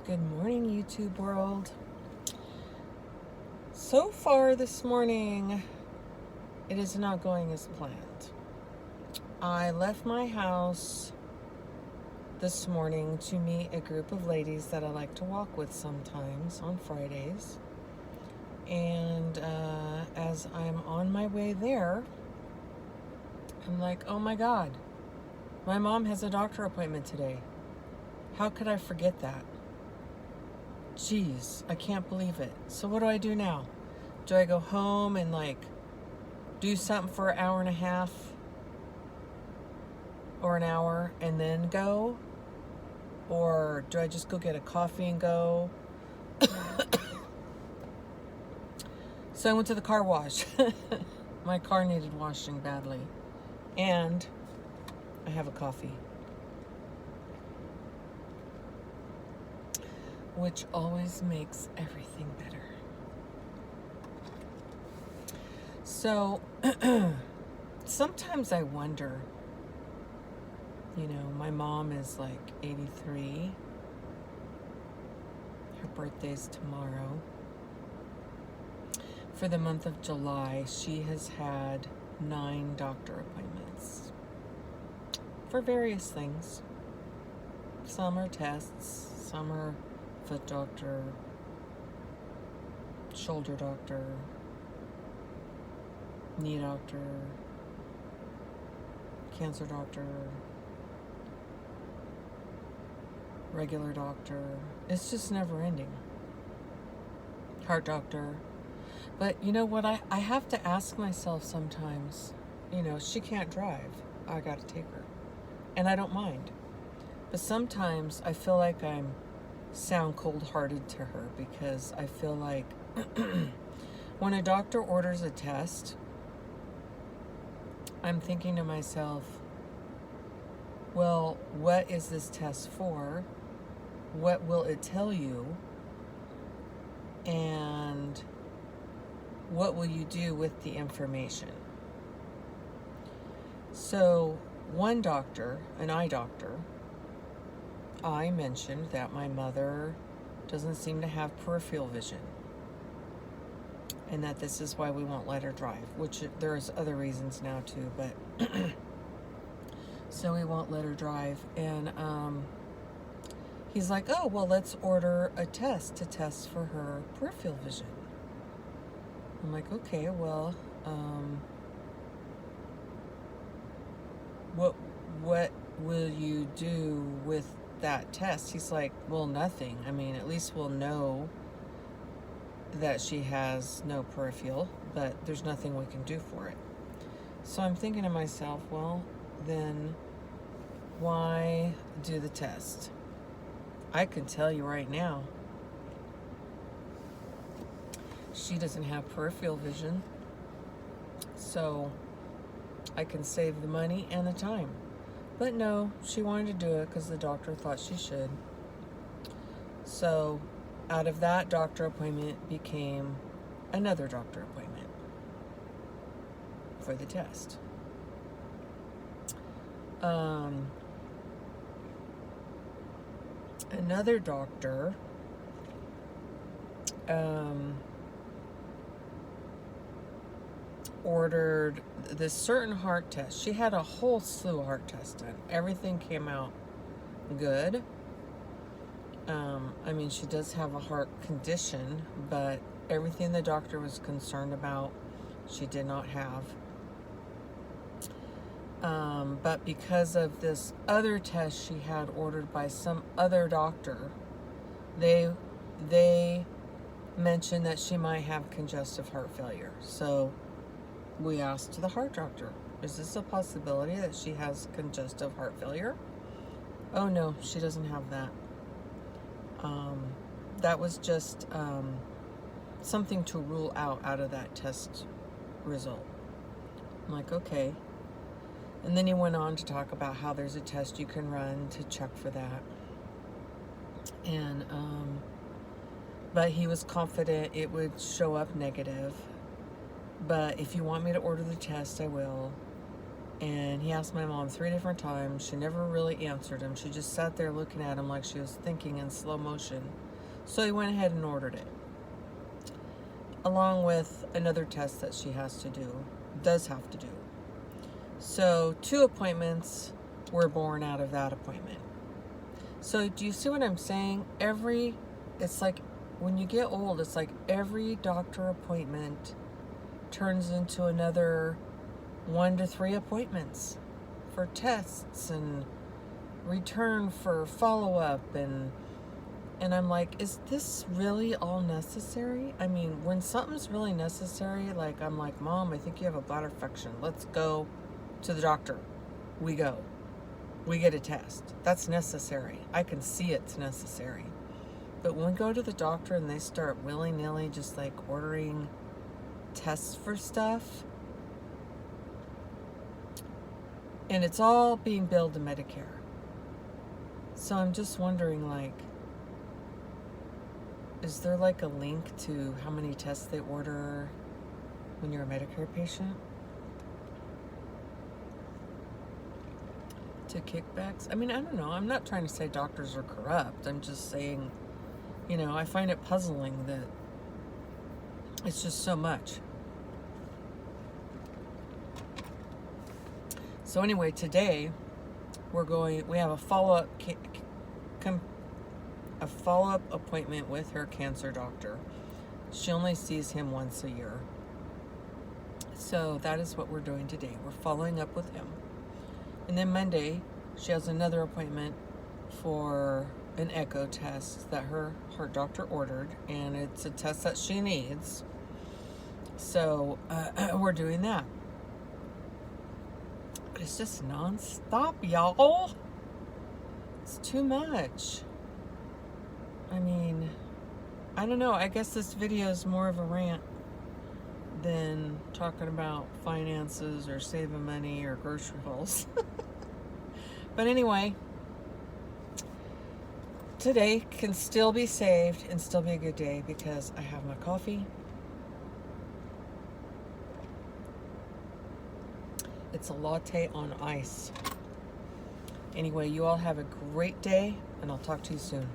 Good morning, YouTube world. So far this morning, it is not going as planned. I left my house this morning to meet a group of ladies that I like to walk with sometimes on Fridays. And as I'm on my way there, I'm like, oh my God, my mom has a doctor appointment today. How could I forget that? Jeez, I can't believe it. So what do I do now? Do I go home and do something for an hour and a half or an hour and then go? Or do I just go get a coffee and go? So I went to the car wash. My car needed washing badly. And I have a coffee, which always makes everything better. So sometimes I wonder, my mom is 83. Her birthday's tomorrow. For the month of July, she has had 9 doctor appointments for various things. Some are tests, some are foot doctor, shoulder doctor, knee doctor, cancer doctor, regular doctor. It's just never ending. Heart doctor. But you know what? I have to ask myself sometimes, she can't drive. I got to take her. And I don't mind. But sometimes I feel like I'm sound cold-hearted to her because I feel like when a doctor orders a test, I'm thinking to myself, well, what is this test for? What will it tell you? And what will you do with the information? So one doctor, an eye doctor, I mentioned that my mother doesn't seem to have peripheral vision and that this is why we won't let her drive, which there's other reasons now too, but so we won't let her drive. And he's like, oh, well, let's order a test to test for her peripheral vision. I'm like, okay, well, what will you do with that test? He's like, well, nothing. I mean, at least we'll know that she has no peripheral, but there's nothing we can do for it. So I'm thinking to myself, well, then why do the test? I can tell you right now, she doesn't have peripheral vision, so I can save the money and the time. But no, she wanted to do it because the doctor thought she should. So out of that doctor appointment became another doctor appointment for the test. Another doctor ordered this certain heart test. She had a whole slew of heart tests done. Everything came out good. I mean, she does have a heart condition, but everything the doctor was concerned about, she did not have. But because of this other test she had ordered by some other doctor, they mentioned that she might have congestive heart failure. So we asked the heart doctor, is this a possibility that she has congestive heart failure? Oh no, she doesn't have that. That was just something to rule out of that test result. I'm like, okay. And then he went on to talk about how there's a test you can run to check for that. And but he was confident it would show up negative. But if you want me to order the test, I will. And he asked my mom 3 different times. She never really answered him. She just sat there looking at him like she was thinking in slow motion. So he went ahead and ordered it, along with another test that she does have to do. So 2 appointments were born out of that appointment. So do you see what I'm saying? It's like when you get old, it's like every doctor appointment turns into another 1 to 3 appointments for tests and return for follow-up, and I'm like, is this really all necessary? I mean, when something's really necessary, like I'm like, Mom, I think you have a bladder infection. Let's go to the doctor. We go. We get a test. That's necessary. I can see it's necessary. But when we go to the doctor and they start willy-nilly just like ordering tests for stuff, and it's all being billed to Medicare. So I'm just wondering, like, is there like a link to how many tests they order when you're a Medicare patient? To kickbacks? I mean, I don't know. I'm not trying to say doctors are corrupt. I'm just saying, I find it puzzling that it's just so much. So anyway, today we have a follow-up appointment with her cancer doctor. She only sees him once a year. So that is what we're doing today. We're following up with him. And then Monday, she has another appointment for an echo test that her heart doctor ordered, and it's a test that she needs. So we're doing that. But it's just nonstop, y'all. It's too much. I mean, I don't know. I guess this video is more of a rant than talking about finances or saving money or grocery hauls. But anyway, today can still be saved and still be a good day because I have my coffee. It's a latte on ice. Anyway, you all have a great day, and I'll talk to you soon.